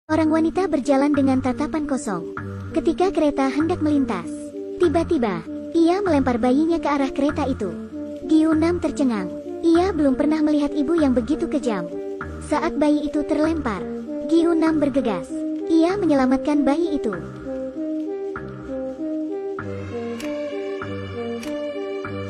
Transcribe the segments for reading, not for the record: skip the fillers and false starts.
Orang wanita berjalan dengan tatapan kosong. Ketika kereta hendak melintas, tiba-tiba, ia melempar bayinya ke arah kereta itu. Gyunam tercengang. Ia belum pernah melihat ibu yang begitu kejam. Saat bayi itu terlempar, Gyunam bergegas. Ia menyelamatkan bayi itu.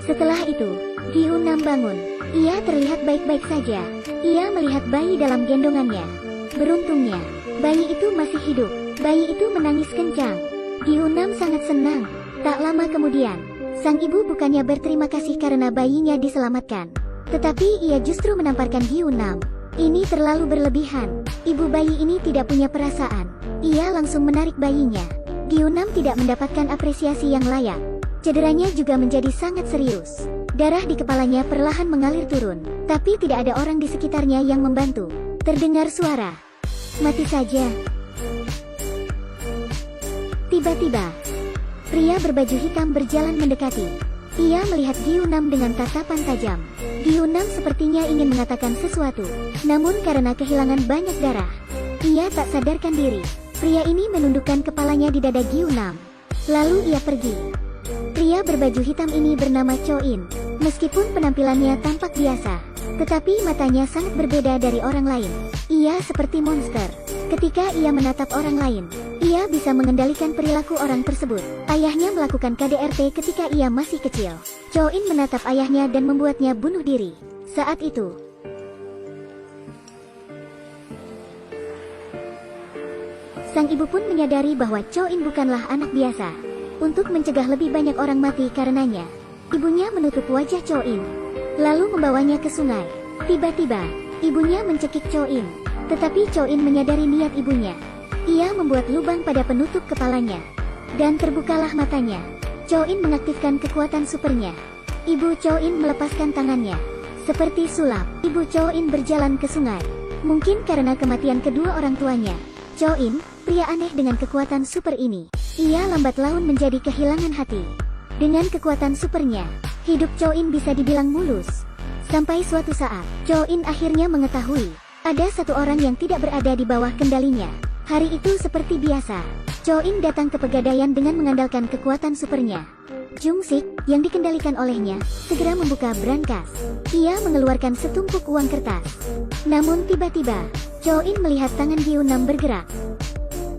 Setelah itu, Gyunam bangun. Ia terlihat baik-baik saja. Ia melihat bayi dalam gendongannya. Beruntungnya, bayi itu masih hidup. Bayi itu menangis kencang. Gyunam sangat senang. Tak lama kemudian, sang ibu bukannya berterima kasih karena bayinya diselamatkan, tetapi ia justru menamparkan Gyunam. Ini terlalu berlebihan. Ibu bayi ini tidak punya perasaan. Ia langsung menarik bayinya. Gyunam tidak mendapatkan apresiasi yang layak. Cederanya juga menjadi sangat serius. Darah di kepalanya perlahan mengalir turun, tapi tidak ada orang di sekitarnya yang membantu. Terdengar suara, "Mati saja." Tiba-tiba, pria berbaju hitam berjalan mendekati. Ia melihat Gyunam dengan tatapan tajam. Gyunam sepertinya ingin mengatakan sesuatu, namun karena kehilangan banyak darah, ia tak sadarkan diri. Pria ini menundukkan kepalanya di dada Gyunam. Lalu ia pergi. Pria berbaju hitam ini bernama Cho-in. Meskipun penampilannya tampak biasa, tetapi matanya sangat berbeda dari orang lain. Ia seperti monster. Ketika ia menatap orang lain, ia bisa mengendalikan perilaku orang tersebut. Ayahnya melakukan KDRT ketika ia masih kecil. Cho-in menatap ayahnya dan membuatnya bunuh diri. Saat itu, sang ibu pun menyadari bahwa Cho-in bukanlah anak biasa. Untuk mencegah lebih banyak orang mati karenanya, ibunya menutup wajah Cho-in, lalu membawanya ke sungai. Tiba-tiba, ibunya mencekik Cho-in, tetapi Cho-in menyadari niat ibunya. Ia membuat lubang pada penutup kepalanya, dan terbukalah matanya. Cho-in mengaktifkan kekuatan supernya. Ibu Cho-in melepaskan tangannya. Seperti sulap, ibu Cho-in berjalan ke sungai. Mungkin karena kematian kedua orang tuanya, Cho-in, pria aneh dengan kekuatan super ini, ia lambat laun menjadi kehilangan hati. Dengan kekuatan supernya, hidup Cho-in bisa dibilang mulus. Sampai suatu saat, Cho-in akhirnya mengetahui, ada satu orang yang tidak berada di bawah kendalinya. Hari itu seperti biasa, Cho-in datang ke pegadaian dengan mengandalkan kekuatan supernya. Jung-sik, yang dikendalikan olehnya, segera membuka brankas. Ia mengeluarkan setumpuk uang kertas. Namun tiba-tiba, Cho-in melihat tangan Gyunam bergerak.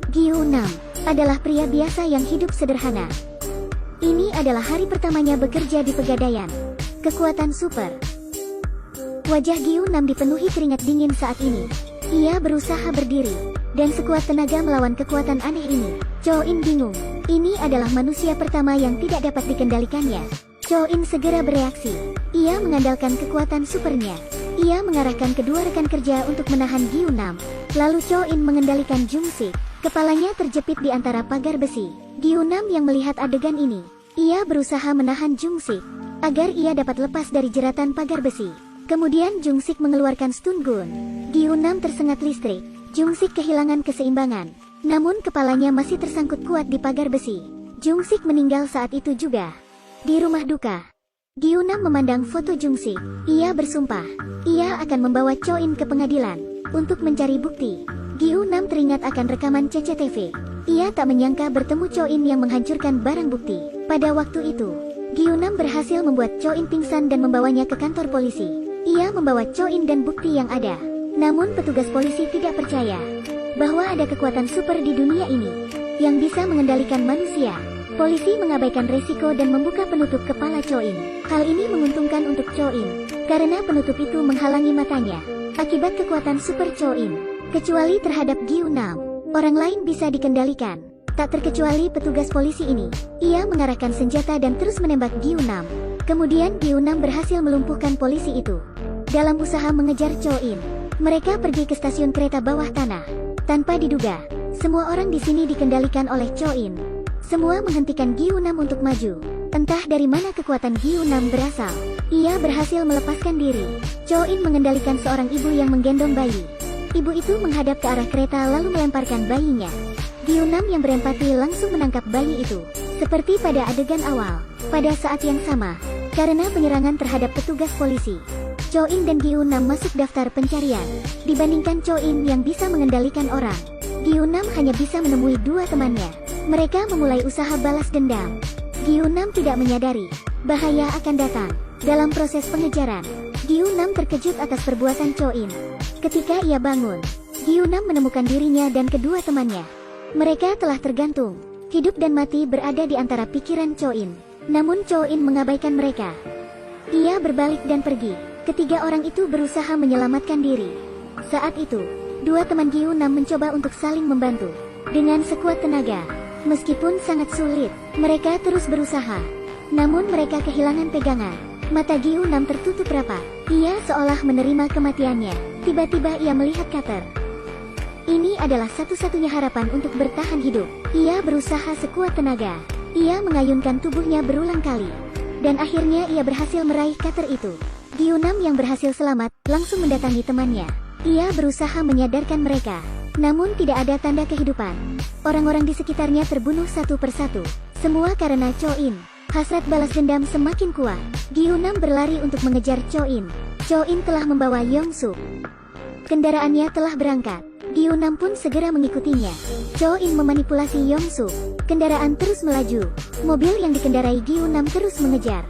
Gyunam adalah pria biasa yang hidup sederhana. Ini adalah hari pertamanya bekerja di pegadaian. Kekuatan super. Wajah Gyunam dipenuhi keringat dingin saat ini. Ia berusaha berdiri, dan sekuat tenaga melawan kekuatan aneh ini. Cho-in bingung. Ini adalah manusia pertama yang tidak dapat dikendalikannya. Cho-in segera bereaksi. Ia mengandalkan kekuatan supernya. Ia mengarahkan kedua rekan kerja untuk menahan Gyunam. Lalu Cho-in mengendalikan Jung-sik. Kepalanya terjepit di antara pagar besi. Gyunam yang melihat adegan ini, ia berusaha menahan Jung-sik agar ia dapat lepas dari jeratan pagar besi. Kemudian Jung-sik mengeluarkan stun gun. Gyunam tersengat listrik. Jung-sik kehilangan keseimbangan, namun kepalanya masih tersangkut kuat di pagar besi. Jung-sik meninggal saat itu juga. Di rumah duka, Gyunam memandang foto Jung-sik. Ia bersumpah, ia akan membawa Cho-in ke pengadilan untuk mencari bukti. Gyunam teringat akan rekaman CCTV. Ia tak menyangka bertemu Cho-in yang menghancurkan barang bukti. Pada waktu itu, Gyunam berhasil membuat Cho-in pingsan dan membawanya ke kantor polisi. Ia membawa Cho-in dan bukti yang ada. Namun petugas polisi tidak percaya bahwa ada kekuatan super di dunia ini yang bisa mengendalikan manusia. Polisi mengabaikan resiko dan membuka penutup kepala Cho-in. Hal ini menguntungkan untuk Cho-in, karena penutup itu menghalangi matanya. Akibat kekuatan super Cho-in, kecuali terhadap Gyunam, orang lain bisa dikendalikan. Tak terkecuali petugas polisi ini. Ia mengarahkan senjata dan terus menembak Gyunam. Kemudian Gyunam berhasil melumpuhkan polisi itu. Dalam usaha mengejar Cho-in, mereka pergi ke stasiun kereta bawah tanah. Tanpa diduga, semua orang di sini dikendalikan oleh Cho-in. Semua menghentikan Gyunam untuk maju. Entah dari mana kekuatan Gyunam berasal. Ia berhasil melepaskan diri. Cho-in mengendalikan seorang ibu yang menggendong bayi. Ibu itu menghadap ke arah kereta lalu melemparkan bayinya. Gyunam yang berempati langsung menangkap bayi itu. Seperti pada adegan awal, pada saat yang sama, karena penyerangan terhadap petugas polisi, Cho-in dan Gyunam masuk daftar pencarian. Dibandingkan Cho-in yang bisa mengendalikan orang, Gyu-nam hanya bisa menemui dua temannya. Mereka memulai usaha balas dendam. Gyu-nam tidak menyadari bahaya akan datang. Dalam proses pengejaran, Gyu-nam terkejut atas perbuatan Cho-in. Ketika ia bangun, Gyu-nam menemukan dirinya dan kedua temannya. Mereka telah tergantung. Hidup dan mati berada di antara pikiran Cho-in. Namun Cho-in mengabaikan mereka. Ia berbalik dan pergi. Ketiga orang itu berusaha menyelamatkan diri. Saat itu, dua teman Gyu-nam mencoba untuk saling membantu. Dengan sekuat tenaga, meskipun sangat sulit, mereka terus berusaha. Namun mereka kehilangan pegangan. Mata Gyu-nam tertutup rapat. Ia seolah menerima kematiannya. Tiba-tiba ia melihat Cutter. Ini adalah satu-satunya harapan untuk bertahan hidup. Ia berusaha sekuat tenaga. Ia mengayunkan tubuhnya berulang kali. Dan akhirnya ia berhasil meraih Cutter itu. Gyu-nam yang berhasil selamat, langsung mendatangi temannya. Ia berusaha menyadarkan mereka. Namun tidak ada tanda kehidupan. Orang-orang di sekitarnya terbunuh satu persatu. Semua karena Cho-in. Hasrat balas dendam semakin kuat. Gyu-nam berlari untuk mengejar Cho-in. Cho-in telah membawa Yong-suk. Kendaraannya telah berangkat. Gyu-nam pun segera mengikutinya. Cho-in memanipulasi Yong-suk. Kendaraan terus melaju. Mobil yang dikendarai Gyu-nam terus mengejar.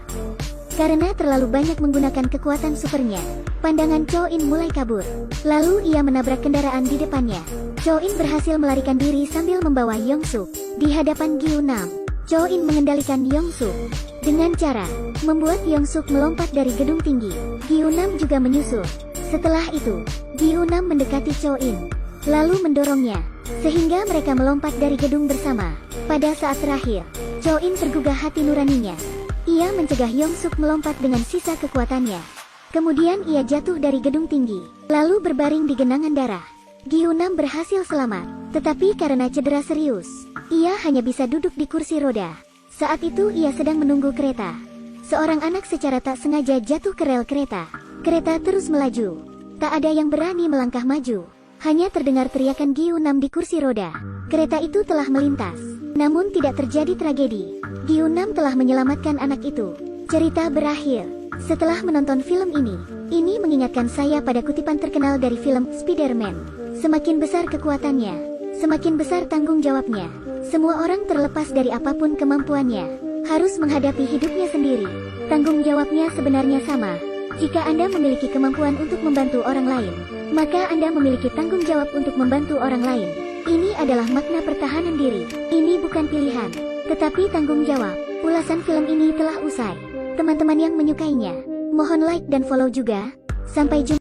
Karena terlalu banyak menggunakan kekuatan supernya, pandangan Cho-in mulai kabur. Lalu ia menabrak kendaraan di depannya. Cho-in berhasil melarikan diri sambil membawa Yong-suk. Di hadapan Gyu-nam, Cho-in mengendalikan Yong-suk dengan cara membuat Yong-suk melompat dari gedung tinggi. Gyu-nam juga menyusul. Setelah itu, Gyu-nam mendekati Cho-in, lalu mendorongnya, sehingga mereka melompat dari gedung bersama. Pada saat terakhir, Cho-in tergugah hati nuraninya. Ia mencegah Yong-suk melompat dengan sisa kekuatannya. Kemudian ia jatuh dari gedung tinggi, lalu berbaring di genangan darah. Gyu-nam berhasil selamat, tetapi karena cedera serius, ia hanya bisa duduk di kursi roda. Saat itu ia sedang menunggu kereta. Seorang anak secara tak sengaja jatuh ke rel kereta. Kereta terus melaju. Tak ada yang berani melangkah maju. Hanya terdengar teriakan Gyu-nam di kursi roda. Kereta itu telah melintas. Namun tidak terjadi tragedi. Gyu-nam telah menyelamatkan anak itu. Cerita berakhir. Setelah menonton film ini mengingatkan saya pada kutipan terkenal dari film Spider-Man. Semakin besar kekuatannya, semakin besar tanggung jawabnya. Semua orang terlepas dari apapun kemampuannya, harus menghadapi hidupnya sendiri. Tanggung jawabnya sebenarnya sama. Jika Anda memiliki kemampuan untuk membantu orang lain, maka Anda memiliki tanggung jawab untuk membantu orang lain. Ini adalah makna pertahanan diri. Ini bukan pilihan, tetapi tanggung jawab. Ulasan film ini telah usai. Teman-teman yang menyukainya, mohon like dan follow juga. Sampai jumpa.